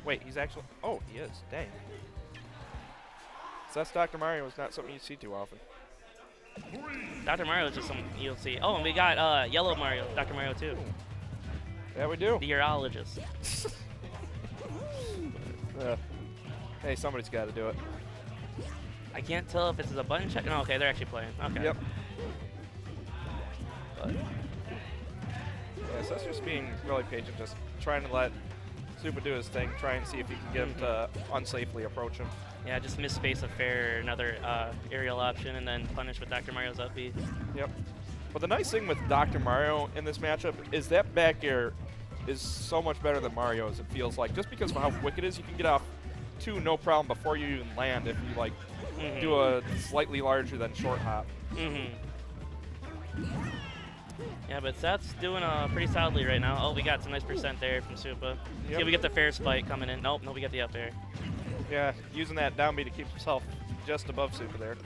Wait, he's actually... Oh, he is. Dang. So that's Dr. Mario is not something you see too often. Dr. Mario is just something you'll see. Oh, and we got Yellow Mario, Dr. Mario too. Yeah, we do. The urologist. Hey, somebody's got to do it. I can't tell if this is a button check. No, okay, they're actually playing. Okay. Yep. But Yeah, so that's just being really patient, just trying to let Supa do his thing, try and see if you can get him to unsafely approach him. yeah, just miss space of fair, another aerial option, and then punish with Dr. Mario's up B. Yep. But the nice thing with Dr. Mario in this matchup is that back air is so much better than Mario's, it feels like. Just because of how quick it is, you can get off 2 no problem before you even land if you like do a slightly larger than short hop. Yeah, but Seth's doing pretty solidly right now. Oh, we got some nice percent there from Supa. See if we get the fair spike coming in. Nope, we get the up air. Yeah, using that down B to keep himself just above Supa there.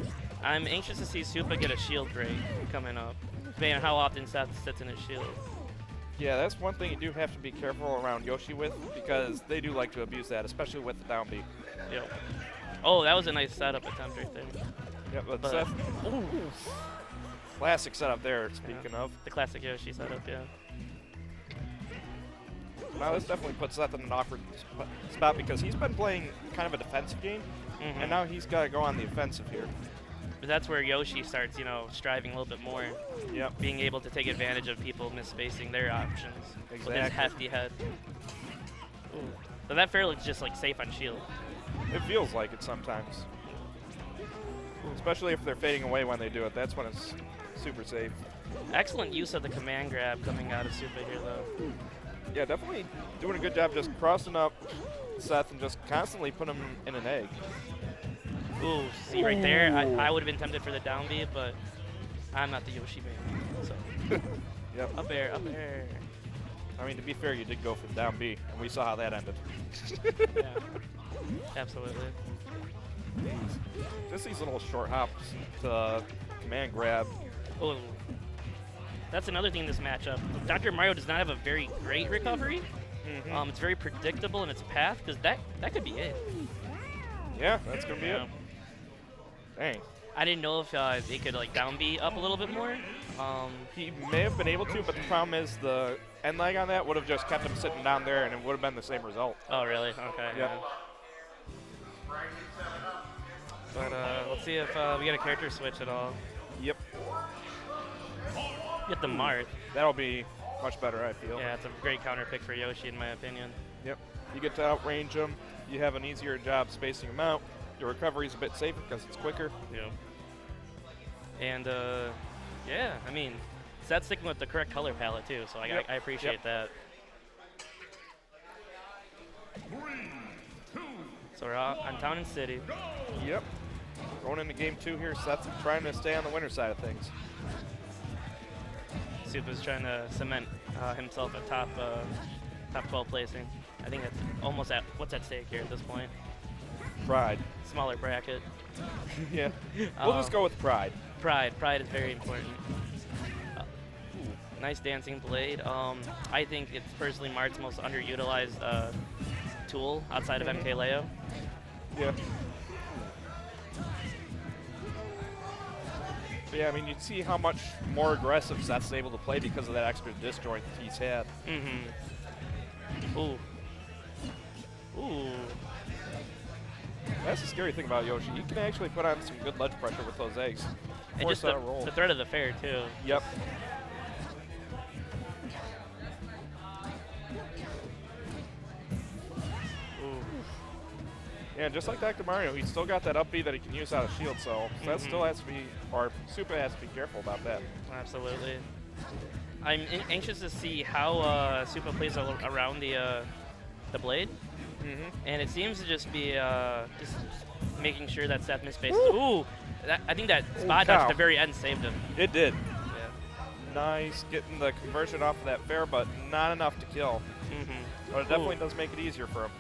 I'm anxious to see Supa get a shield break coming up, depending on how often Seth sits in his shield. Yeah, that's one thing you do have to be careful around Yoshi with, because they do like to abuse that, especially with the down B. Yep. Oh, that was a nice setup attempt right there. Yep, but Seth, classic setup there, speaking of. The classic Yoshi setup, yeah. Now this definitely puts Seth in an awkward spot because he's been playing kind of a defensive game, and now he's got to go on the offensive here. But that's where Yoshi starts, you know, striving a little bit more. Yep. Being able to take advantage of people misspacing their options with his hefty head. Ooh. So that fair looks just like safe on shield. It feels like it sometimes. Especially if they're fading away when they do it. That's when it's super safe. Excellent use of the command grab coming out of Supa here, though. Yeah, definitely doing a good job just crossing up Seth and just constantly putting him in an egg. Ooh, see right there, I would have been tempted for the down B, but I'm not the Yoshi man. So. Yep. Up air, up air. I mean, to be fair, you did go for the down B, and we saw how that ended. Yeah, absolutely. Just these little short hops to command grab. Oh, that's another thing in this matchup. Dr. Mario does not have a very great recovery. It's very predictable in its path, because that could be it. Yeah, that's going to be it. Dang. I didn't know if they could like down B up a little bit more. He may have been able to, but the problem is the end lag on that would have just kept him sitting down there, and it would have been the same result. Oh, really? Okay. Yep. Yeah. But let's see if we get a character switch at all. Yep. Get the Marth. That'll be much better, I feel. Yeah, it's a great counter pick for Yoshi, in my opinion. Yep. You get to outrange him. You have an easier job spacing him out. Your recovery's a bit safer because it's quicker. Yeah. And yeah, I mean, Seth's sticking with the correct color palette too, so I appreciate that. So we're on Town and City. Yep. Going into game 2 here, Seth's trying to stay on the winner's side of things. Supa's trying to cement himself at top 12 placing. I think that's almost at what's at stake here at this point. Pride. Smaller bracket. Yeah. We'll just go with pride. Pride is very important. Nice dancing blade. I think it's personally Marth's most underutilized tool outside of MK Leo. Yeah. But yeah, I mean, you see how much more aggressive Seth's able to play because of that extra disjoint he's had. Ooh. Ooh. That's the scary thing about Yoshi. He can actually put on some good ledge pressure with those eggs. And just the threat of the fair, too. Yep. Yeah, just like Dr. Mario, he's still got that up B that he can use out of shield, so that still has to be, or Supa has to be careful about that. Absolutely. I'm anxious to see how Supa plays around the blade, and it seems to just be just making sure that Seth misspaces. Ooh, I think that spot dodge at the very end saved him. It did. Yeah. Nice, getting the conversion off of that fair, but not enough to kill. But it definitely does make it easier for him.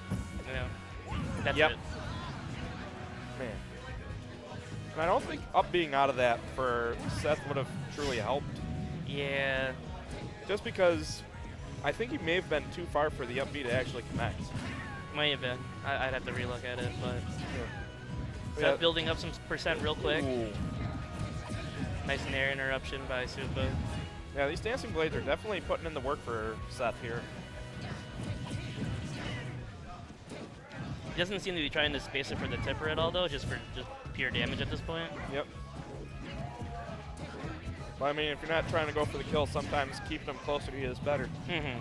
Yeah. That's it. Man. And I don't think up being out of that for Seth would have truly helped. Yeah. Just because I think he may have been too far for the up B to actually connect. Might have been. I'd have to relook at it, but Yeah. Seth building up some percent real quick. Ooh. Nice air interruption by Supa. Yeah, these dancing blades are definitely putting in the work for Seth here. He doesn't seem to be trying to space it for the tipper at all, though, just for pure damage at this point. Yep. But I mean, if you're not trying to go for the kill, sometimes keeping them closer to you is better. And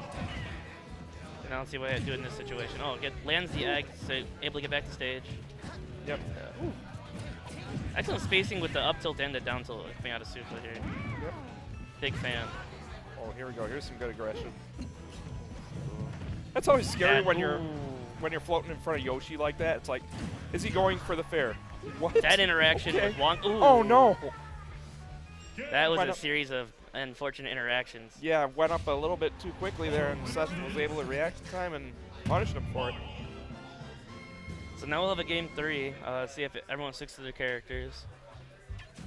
I don't see why I'd do it in this situation. Oh, lands the egg, so able to get back to stage. Yep. Excellent spacing with the up tilt and the down tilt coming out of Supa here. Yep. Big fan. Oh, here we go. Here's some good aggression. That's always scary when you're floating in front of Yoshi like that. It's like, is he going for the fair? What? That interaction with Wong. Ooh. Oh no! That was a series of unfortunate interactions. Yeah, went up a little bit too quickly there, and Seth was able to react in time and punish him for it. So now we'll have a game 3. See if everyone sticks to their characters.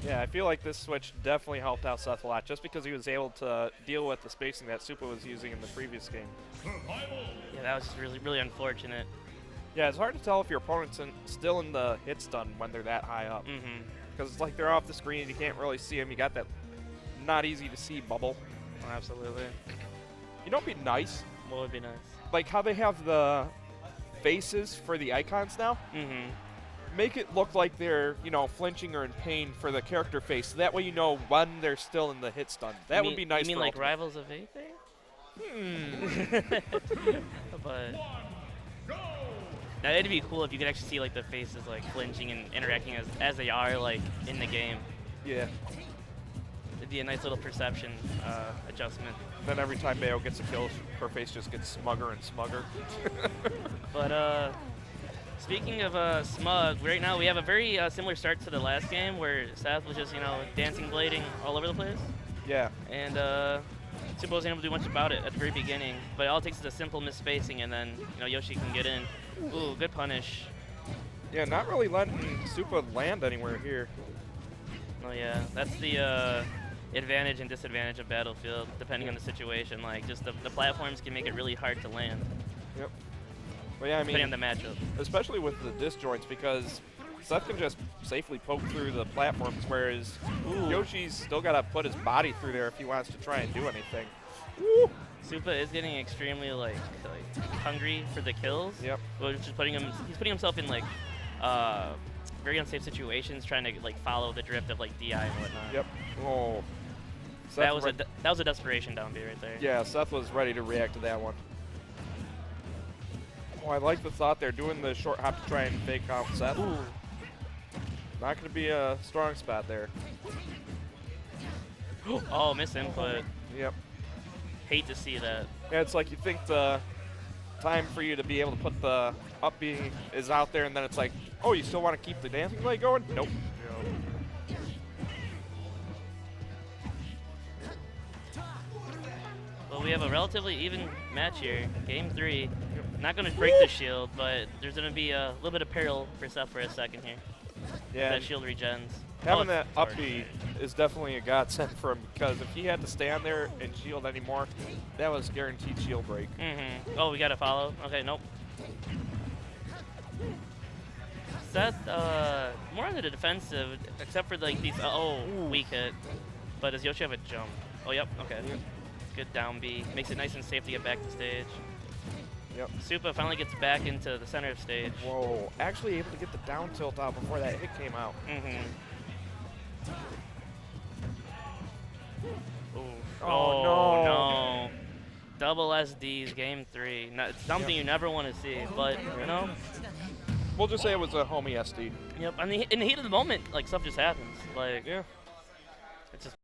Yeah, I feel like this switch definitely helped out Seth a lot, just because he was able to deal with the spacing that Supa was using in the previous game. Yeah, that was just really unfortunate. Yeah, it's hard to tell if your opponent's still in the hit stun when they're that high up. Because it's like they're off the screen, you can't really see them. You got that not easy to see bubble. Oh, absolutely. You know what'd be nice? What would be nice? Like how they have the faces for the icons now. Make it look like they're, you know, flinching or in pain for the character face. So that way you know when they're still in the hit stun. That would be nice. You mean for like Ultimate. Rivals of Aether? But now it'd be cool if you could actually see like the faces like flinching and interacting as they are like in the game. Yeah. It'd be a nice little perception adjustment. Then every time Bayo gets a kill, her face just gets smugger and smugger. But speaking of smug, right now we have a very similar start to the last game where Seth was just, you know, dancing, blading all over the place. Yeah. And Supa wasn't able to do much about it at the very beginning, but all it takes is a simple misspacing, and then, you know, Yoshi can get in. Ooh, good punish. Yeah, not really letting Supa land anywhere here. Oh yeah, that's the advantage and disadvantage of Battlefield, depending on the situation. Like, just the platforms can make it really hard to land. Yep. Well, yeah, I mean, depending on the matchup. Especially with the disjoints, because Seth can just safely poke through the platforms, whereas Yoshi's still got to put his body through there if he wants to try and do anything. Woo! Supa is getting extremely like hungry for the kills. Yep. Which is he's putting himself in like very unsafe situations, trying to like follow the drift of like DI and whatnot. Yep. Oh. That was a desperation down B right there. Yeah, Seth was ready to react to that one. Oh, I like the thought they're doing the short hop to try and fake out Seth. Ooh. Not going to be a strong spot there. Oh, miss input. Yep. Hate to see that. Yeah, it's like you think the time for you to be able to put the up B is out there, and then it's like, oh, you still want to keep the dancing blade going? Nope. Well, we have a relatively even match here. Game 3. Not going to break the shield, but there's going to be a little bit of peril for Seth for a second here. Yeah. That shield regens. Having that up B is definitely a godsend for him, because if he had to stand there and shield anymore, that was guaranteed shield break. Oh, we got to follow? Okay, nope. Seth, more on the defensive, except for like these, weak hit. But does Yoshi have a jump? Oh, yep, okay. Yep. Good down B. Makes it nice and safe to get back to stage. Yep. Supa finally gets back into the center of stage. Whoa, actually able to get the down tilt out before that hit came out. Oh, no. no. Double SDs, game 3. It's something you never want to see, but, you know. We'll just say it was a homie SD. Yep, in the heat of the moment, like, stuff just happens. Like, yeah. it's just